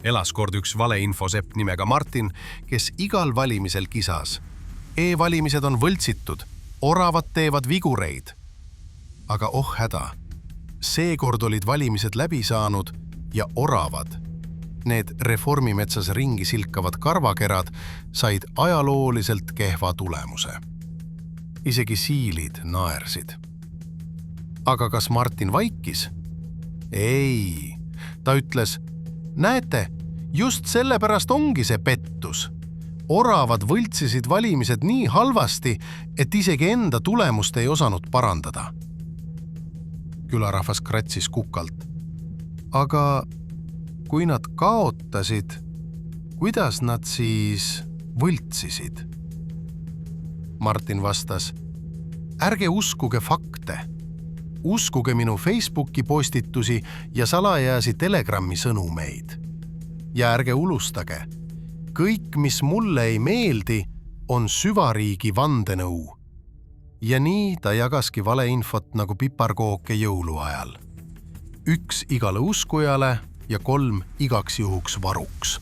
Elas kord üks valeinfosepp nimega Martin, kes igal valimisel kisas. E-valimised on võltsitud, oravad teevad vigureid. Aga häda, seekord olid valimised läbi saanud ja oravad. Need Reformimetsas ringi silkavad karvakerad said ajalooliselt kehva tulemuse. Isegi siilid naersid. Aga kas Martin vaikis? Ei, ta ütles, näete, just sellepärast ongi see pettus. Oravad võltsisid valimised nii halvasti, et isegi enda tulemust ei osanud parandada. Külarahvas kratsis kukalt. Aga kui nad kaotasid, kuidas nad siis võltsisid? Martin vastas, ärge uskuge fakte. Uskuge minu Facebooki postitusi ja salajääsi Telegrammi sõnumeid. Ja ärge ulustage, kõik, mis mulle ei meeldi, on süvariigi vandenõu. Ja nii ta jagaski valeinfot nagu piparkooke jõuluajal. 1 igale uskujale ja 3 igaks juhuks varuks.